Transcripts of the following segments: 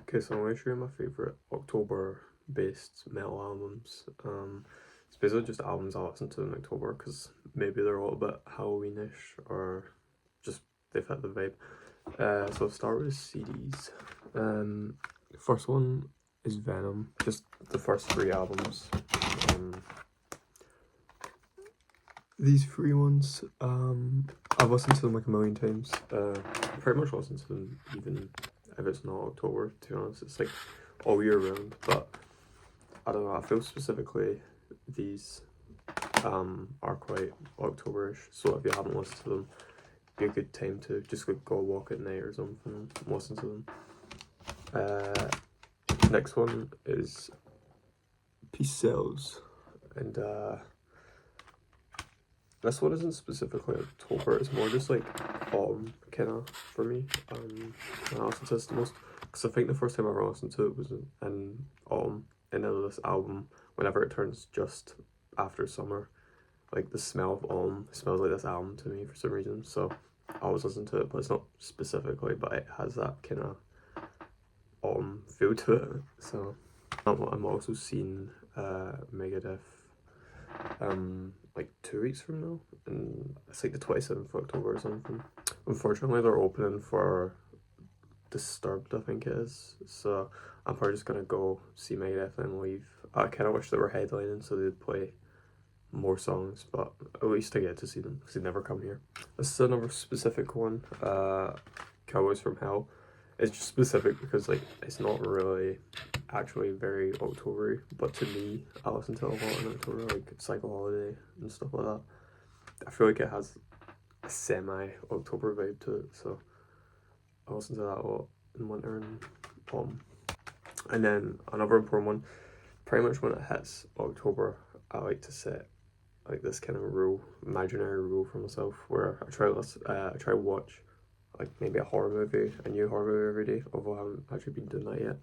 Okay, so I'm going to show you my favourite October-based metal albums. It's basically just albums I listen to in October because maybe they're a little bit Halloweenish or just they fit the vibe. So I'll start with CDs. The first one is Venom, just the first three albums. These three ones, I've listened to them like a million times. Pretty much listened to them even if it's not October, to be honest. It's like all year round, but I don't know, I feel specifically these are quite Octoberish, so if you haven't listened to them, it'd be a good time to just like go walk at night or something and listen to them. Next one is Peace Sells, and this one isn't specifically October, it's more just like autumn kinda for me. When I listen to this the most, because I think the first time I ever listened to it was in autumn, and then this album, whenever it turns just after summer, like the smell of autumn smells like this album to me for some reason. So I always listen to it, but it's not specifically, but it has that kind of autumn feel to it. So I'm also seeing Megadeth like 2 weeks from now, and it's like the 27th of October or something. Unfortunately, they're opening for Disturbed, I think it is, so I'm probably just gonna go see Megadeth and leave. I kind of wish they were headlining so they'd play more songs, but at least I get to see them because they never come here. This is another specific one, Cowboys from Hell. It's just specific because like it's not really actually very October, but to me, I listen to a lot in October, like Cycle Holiday and stuff like that. I feel like it has a semi-October vibe to it, so I listen to that a lot in winter and autumn. And then another important one, pretty much when it hits October, I like to set like this kind of rule, imaginary rule for myself, where I try to watch like maybe a horror movie, a new horror movie every day, although I haven't actually been doing that yet.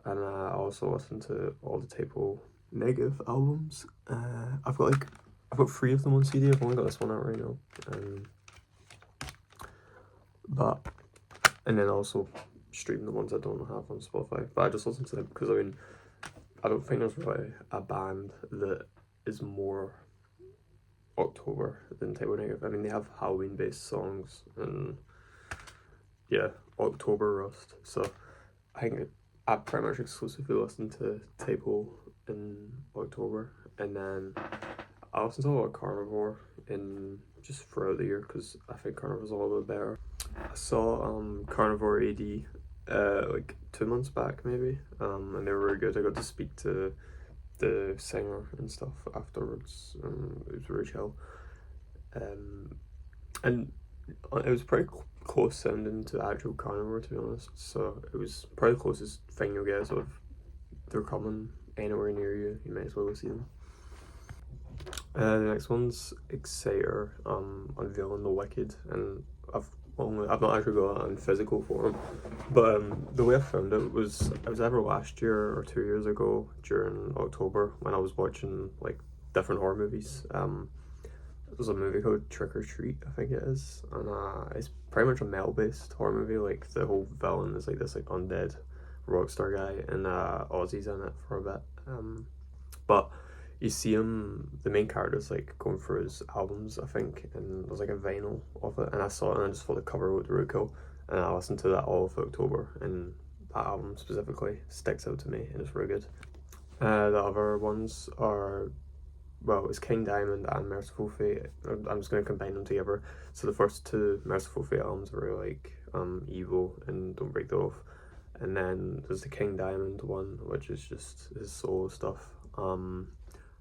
And I also listen to all the Typo Negative albums. I've got 3 of them on CD. I've only got this one out right now. But and then also stream the ones I don't have on Spotify. But I just listen to them because I mean, I don't think there's really a band that is more October than Typo Negative. I mean, they have Halloween based songs and yeah, October Rust. So I think I pretty much exclusively listen to Typo in October, and then I listen to a lot of Carnivore in just throughout the year because I think Carnivore's a little bit better. I saw Carnivore AD like 2 months back maybe, and they were really good. I got to speak to the singer and stuff afterwards. It was really chill, and it was pretty close sounding to actual Carnivore, to be honest. So it was probably the closest thing you'll get. So if they're coming anywhere near you, you might as well go see them. The next one's Exciter, unveiling the Wicked, and I've not actually got it in physical form, but the way I found it was either last year or 2 years ago during October when I was watching like different horror movies. There's a movie called Trick or Treat, I think it is, and it's pretty much a metal-based horror movie. Like the whole villain is like this like undead rock star guy, and Ozzy's in it for a bit. But you see him, the main character's like going through his albums, I think, and there's like a vinyl of it, and I saw it and I just thought the cover looked really cool, and I listened to that all of October, and that album specifically sticks out to me, and it's really good. The other ones are, well, it's King Diamond and Merciful Fate. I'm just going to combine them together. So the first 2 Merciful Fate albums were like Evil and Don't Break the Oath, and then there's the King Diamond one, which is just his solo stuff.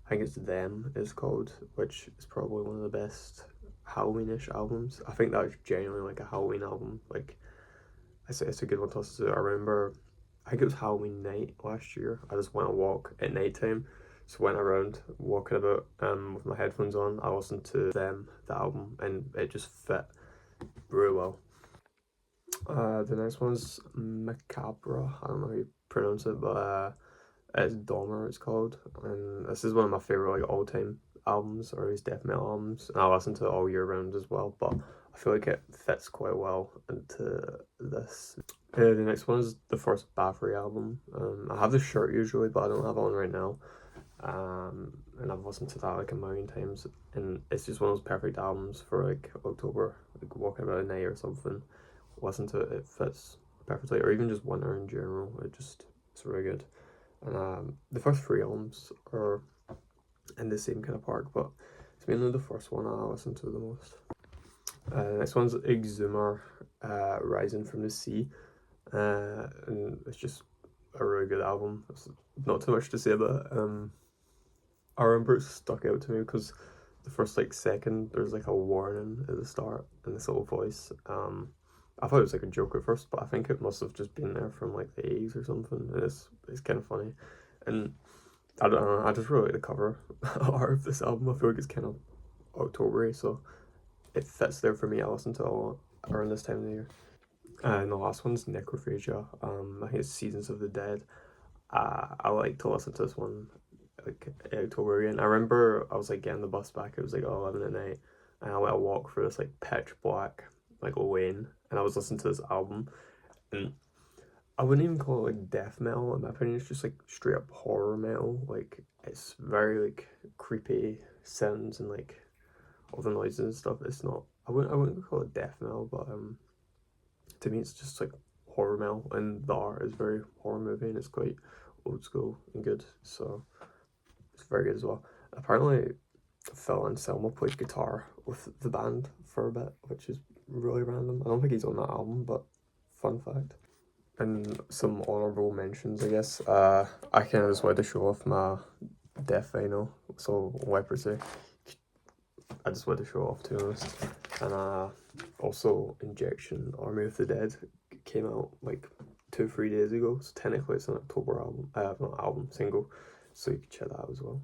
I think it's Them is called, which is probably one of the best Halloweenish albums. I think that was genuinely like a Halloween album. Like it's a good one to listen to. I remember, I think it was Halloween night last year. I just went a walk at night time. So went around walking about with my headphones on. I listened to Them, the album, and it just fit really well. The next one's Macabre. I don't know how you pronounce it, but it's Dahmer, it's called, and this is one of my favorite like all-time albums, or at least death metal albums, and I listen to it all year round as well. But I feel like it fits quite well into this. The next one is the first Bathory album. I have the shirt usually, but I don't have it on right now. And I've listened to that like a million times, and it's just one of those perfect albums for like October, like walking about at night or something. Listen to it; it fits perfectly, or even just winter in general. It's really good. And the first three albums are in the same kind of park, but it's mainly the first one I listen to the most. The next one's Exhumer, Rising from the Sea, and it's just a really good album. There's not too much to say about it. I remember it stuck out to me because the first like second there's like a warning at the start and this little voice. I thought it was like a joke at first, but I think it must have just been there from like the 80s or something. It's kind of funny, and I don't know. I just really like the cover art of this album. I feel like it's kind of Octobery, so it fits there for me. I listen to it a lot around this time of the year. And the last one's Necrophagia. I think it's Seasons of the Dead. I like to listen to this one like October again. I remember I was like getting the bus back. It was like 11 at night, and I went a walk through this like pitch black like lane, and I was listening to this album, and I wouldn't even call it like death metal. In my opinion, it's just like straight up horror metal. Like it's very like creepy sounds and like all the noises and stuff. It's not. I wouldn't call it death metal, but to me it's just like horror metal, and the art is very horror movie, and it's quite old school and good. So it's very good as well. Apparently, Phil Anselmo played guitar with the band for a bit, which is really random. I don't think he's on that album, but fun fact. And some honourable mentions, I guess. I kind of just wanted to show off my death vinyl, so leprosy. I just wanted to show off, to be honest. And also, Injection Army of the Dead came out like 2-3 days ago, so technically it's an October album. Not album, single, so you can check that out as well.